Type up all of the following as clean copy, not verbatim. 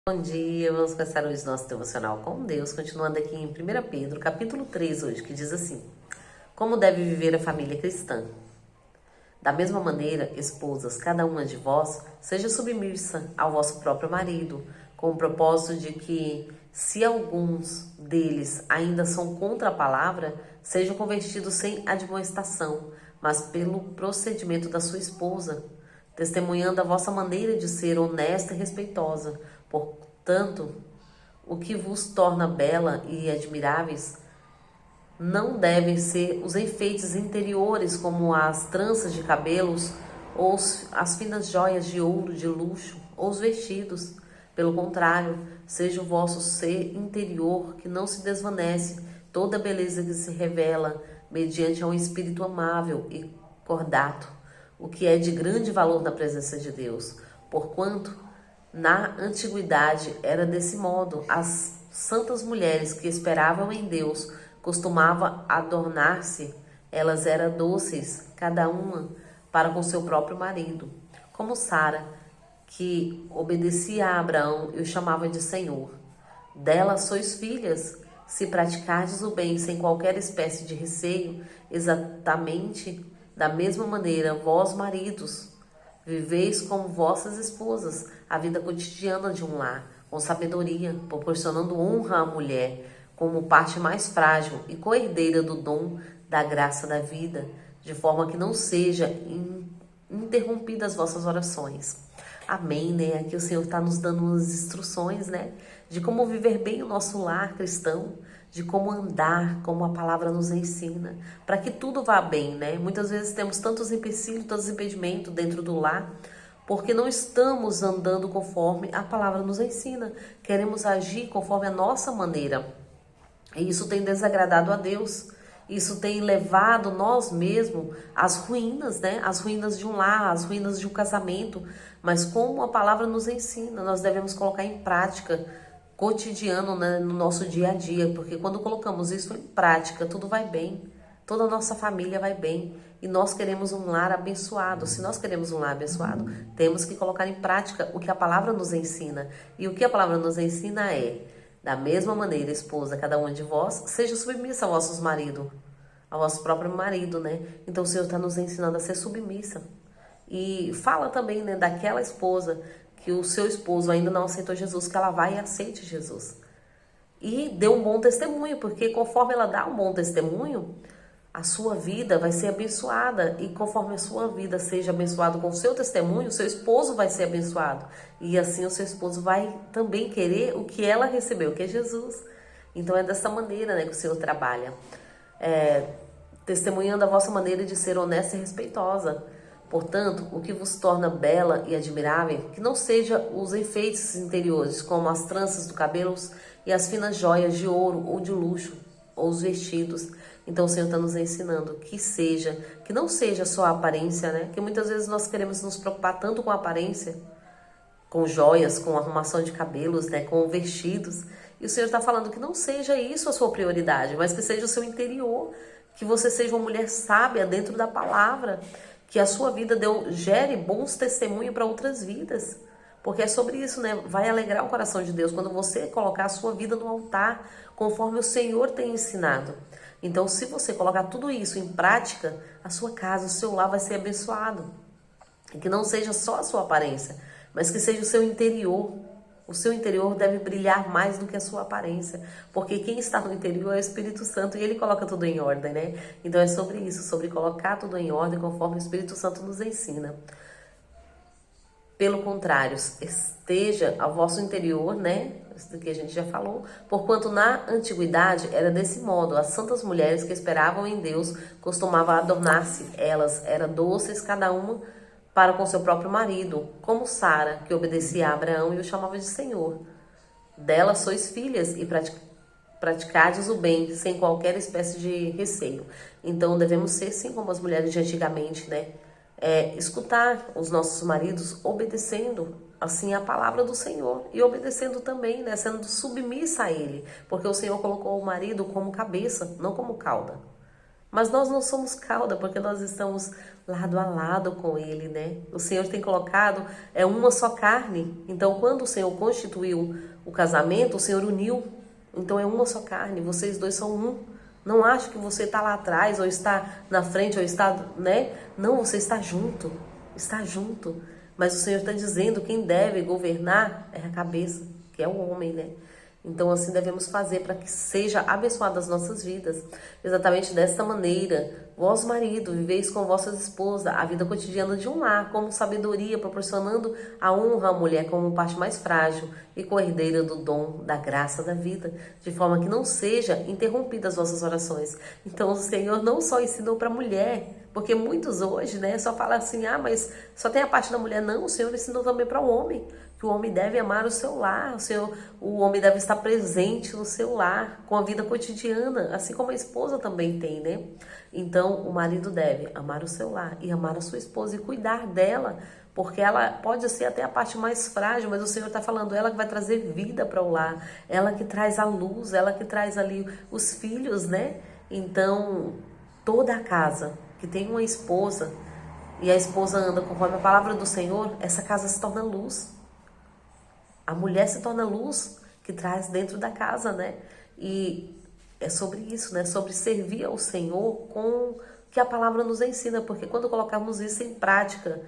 Bom dia, vamos começar hoje nosso devocional com Deus, continuando aqui em 1 Pedro, capítulo 3 hoje, que diz assim: Como deve viver a família cristã? Da mesma maneira, esposas, cada uma de vós, seja submissa ao vosso próprio marido, com o propósito de que, se alguns deles ainda são contra a palavra, sejam convertidos sem admoestação, mas pelo procedimento da sua esposa, testemunhando a vossa maneira de ser honesta e respeitosa. Portanto, o que vos torna bela e admiráveis não devem ser os enfeites interiores, como as tranças de cabelos ou as finas joias de ouro de luxo ou os vestidos. Pelo contrário, seja o vosso ser interior que não se desvanece, toda a beleza que se revela mediante um espírito amável e cordato, o que é de grande valor na presença de Deus. Porquanto, na antiguidade era desse modo, as santas mulheres que esperavam em Deus costumavam adornar-se, elas eram dóceis, cada uma para com seu próprio marido, como Sara, que obedecia a Abraão e o chamava de Senhor. Dela sois filhas, se praticardes o bem sem qualquer espécie de receio, exatamente da mesma maneira, vós, maridos, viveis como vossas esposas a vida cotidiana de um lar, com sabedoria, proporcionando honra à mulher, como parte mais frágil e coerdeira do dom da graça da vida, de forma que não seja interrompidas as vossas orações. Amém, né? Aqui o Senhor está nos dando umas instruções, né? De como viver bem o nosso lar cristão, de como andar, como a palavra nos ensina, para que tudo vá bem, né? Muitas vezes temos tantos empecilhos, tantos impedimentos dentro do lar, porque não estamos andando conforme a palavra nos ensina. Queremos agir conforme a nossa maneira. E isso tem desagradado a Deus. Isso tem levado nós mesmos às ruínas, né? Às ruínas de um lar, às ruínas de um casamento. Mas como a palavra nos ensina, nós devemos colocar em prática cotidiano, né, no nosso dia a dia, porque quando colocamos isso em prática, tudo vai bem, toda a nossa família vai bem, e nós queremos um lar abençoado. Se nós queremos um lar abençoado, temos que colocar em prática o que a palavra nos ensina, e o que a palavra nos ensina é: da mesma maneira, esposa, cada uma de vós, seja submissa ao vosso marido, ao vosso próprio marido, né? Então o Senhor está nos ensinando a ser submissa. E fala também, né, daquela esposa que o seu esposo ainda não aceitou Jesus, que ela vai e aceite Jesus. E dê um bom testemunho, porque conforme ela dá um bom testemunho, a sua vida vai ser abençoada. E conforme a sua vida seja abençoada com o seu testemunho, o seu esposo vai ser abençoado. E assim o seu esposo vai também querer o que ela recebeu, que é Jesus. Então é dessa maneira, né, que o Senhor trabalha. Testemunhando a vossa maneira de ser honesta e respeitosa. Portanto, o que vos torna bela e admirável, que não seja os enfeites interiores, como as tranças do cabelo e as finas joias de ouro ou de luxo, ou os vestidos. Então o Senhor está nos ensinando que não seja só a aparência, né? Que muitas vezes nós queremos nos preocupar tanto com a aparência, com joias, com arrumação de cabelos, né? Com vestidos. E o Senhor está falando que não seja isso a sua prioridade, mas que seja o seu interior, que você seja uma mulher sábia dentro da palavra, que a sua vida gere bons testemunhos para outras vidas. Porque é sobre isso, né? Vai alegrar o coração de Deus quando você colocar a sua vida no altar, conforme o Senhor tem ensinado. Então, se você colocar tudo isso em prática, a sua casa, o seu lar vai ser abençoado. E que não seja só a sua aparência, mas que seja o seu interior. O seu interior deve brilhar mais do que a sua aparência, porque quem está no interior é o Espírito Santo e ele coloca tudo em ordem, né? Então é sobre isso, sobre colocar tudo em ordem conforme o Espírito Santo nos ensina. Pelo contrário, esteja ao vosso interior, né? Isso que a gente já falou. Porquanto na antiguidade era desse modo, as santas mulheres que esperavam em Deus costumavam adornar-se, elas eram doces, cada uma para com seu próprio marido, como Sara, que obedecia a Abraão e o chamava de Senhor. Dela sois filhas e praticardes o bem, sem qualquer espécie de receio. Então devemos ser, sim, como as mulheres de antigamente, né? Escutar os nossos maridos obedecendo, assim, a palavra do Senhor. E obedecendo também, né? Sendo submissa a Ele. Porque o Senhor colocou o marido como cabeça, não como cauda. Mas nós não somos cauda, porque nós estamos lado a lado com Ele, né? O Senhor tem colocado, uma só carne. Então, quando o Senhor constituiu o casamento, o Senhor uniu. Então, é uma só carne, vocês dois são um. Não acho que você está lá atrás, ou está na frente, ou está, né? Não, você está junto, está junto. Mas o Senhor está dizendo, quem deve governar é a cabeça, que é o homem, né? Então, assim devemos fazer para que seja abençoada as nossas vidas. Exatamente desta maneira, vós, marido, viveis com vossas esposas a vida cotidiana de um lar, como sabedoria, proporcionando a honra à mulher como parte mais frágil e co-herdeira do dom, da graça da vida, de forma que não seja interrompida as vossas orações. Então, o Senhor não só ensinou para a mulher, porque muitos hoje, né, só falam assim, mas só tem a parte da mulher. Não, o Senhor ensinou também para o homem, que o homem deve amar o seu lar, o homem deve estar presente no seu lar, com a vida cotidiana, assim como a esposa também tem, né? Então, o marido deve amar o seu lar e amar a sua esposa e cuidar dela, porque ela pode ser até a parte mais frágil, mas o Senhor está falando, ela que vai trazer vida para o lar, ela que traz a luz, ela que traz ali os filhos, né? Então, toda a casa que tem uma esposa e a esposa anda conforme a palavra do Senhor, essa casa se torna luz. A mulher se torna luz que traz dentro da casa, né? E é sobre isso, né? Sobre servir ao Senhor com o que a palavra nos ensina. Porque quando colocamos isso em prática,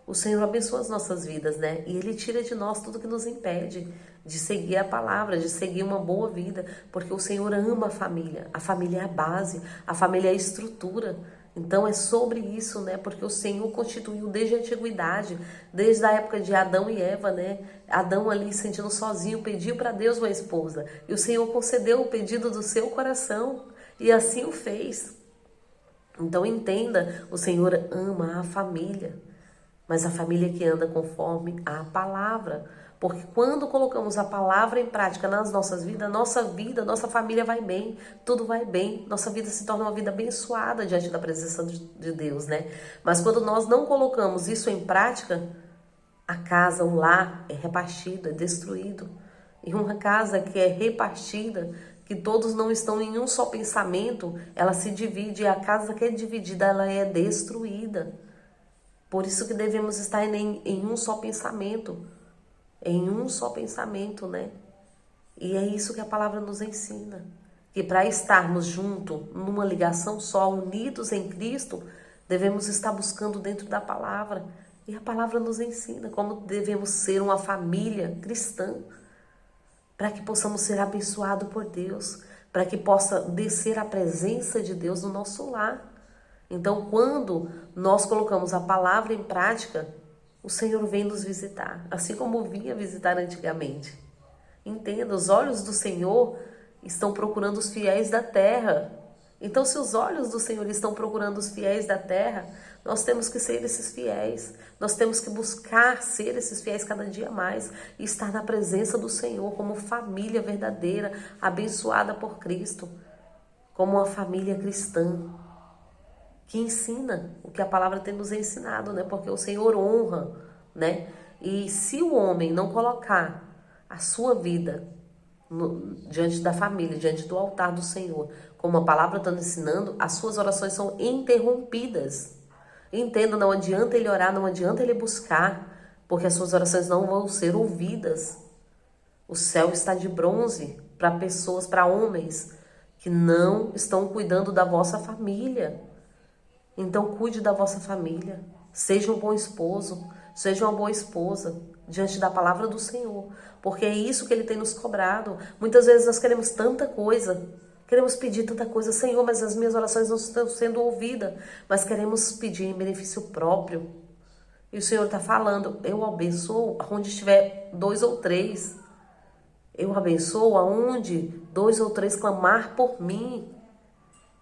o Senhor abençoa as nossas vidas, né? E Ele tira de nós tudo que nos impede de seguir a palavra, de seguir uma boa vida. Porque o Senhor ama a família. A família é a base, a família é a estrutura. Então é sobre isso, né? Porque o Senhor constituiu desde a antiguidade, desde a época de Adão e Eva, né? Adão ali sentindo sozinho, pediu para Deus uma esposa. E o Senhor concedeu o pedido do seu coração. E assim o fez. Então entenda, o Senhor ama a família. Mas a família que anda conforme a palavra. Porque quando colocamos a palavra em prática nas nossas vidas, nossa família vai bem, tudo vai bem, nossa vida se torna uma vida abençoada diante da presença de Deus, né? Mas quando nós não colocamos isso em prática, a casa, o lar é repartido, é destruído. E uma casa que é repartida, que todos não estão em um só pensamento, ela se divide, e a casa que é dividida, ela é destruída. Por isso que devemos estar em um só pensamento. Em um só pensamento, né? E é isso que a palavra nos ensina. Que para estarmos juntos, numa ligação só, unidos em Cristo, devemos estar buscando dentro da palavra. E a palavra nos ensina como devemos ser uma família cristã. Para que possamos ser abençoados por Deus. Para que possa descer a presença de Deus no nosso lar. Então, quando nós colocamos a palavra em prática, o Senhor vem nos visitar, assim como vinha visitar antigamente. Entenda, os olhos do Senhor estão procurando os fiéis da terra. Então, se os olhos do Senhor estão procurando os fiéis da terra, nós temos que ser esses fiéis. Nós temos que buscar ser esses fiéis cada dia mais e estar na presença do Senhor como família verdadeira, abençoada por Cristo, como uma família cristã que ensina o que a palavra tem nos ensinado, né? Porque o Senhor honra, né? E se o homem não colocar a sua vida diante da família, diante do altar do Senhor, como a palavra está nos ensinando, as suas orações são interrompidas. Entenda, não adianta ele orar, não adianta ele buscar, porque as suas orações não vão ser ouvidas. O céu está de bronze para pessoas, para homens que não estão cuidando da vossa família. Então cuide da vossa família, seja um bom esposo, seja uma boa esposa, diante da palavra do Senhor, porque é isso que Ele tem nos cobrado. Muitas vezes nós queremos tanta coisa, queremos pedir tanta coisa, Senhor, mas as minhas orações não estão sendo ouvidas, mas queremos pedir em benefício próprio. E o Senhor está falando, eu abençoo onde estiver 2 ou 3, eu abençoo aonde 2 ou 3 clamar por mim.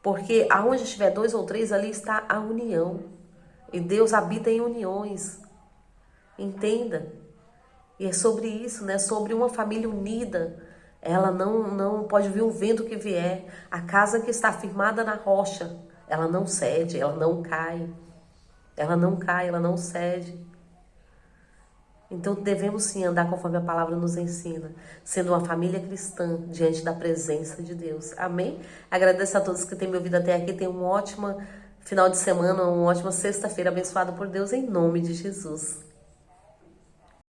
Porque aonde estiver 2 ou 3, ali está a união. E Deus habita em uniões. Entenda. E é sobre isso, né? Sobre uma família unida. Ela não pode vir o vento que vier. A casa que está firmada na rocha, ela não cede, ela não cai. Ela não cai, ela não cede. Então devemos sim andar conforme a palavra nos ensina, sendo uma família cristã diante da presença de Deus. Amém? Agradeço a todos que têm me ouvido até aqui. Tenham um ótimo final de semana, uma ótima sexta-feira abençoada por Deus em nome de Jesus.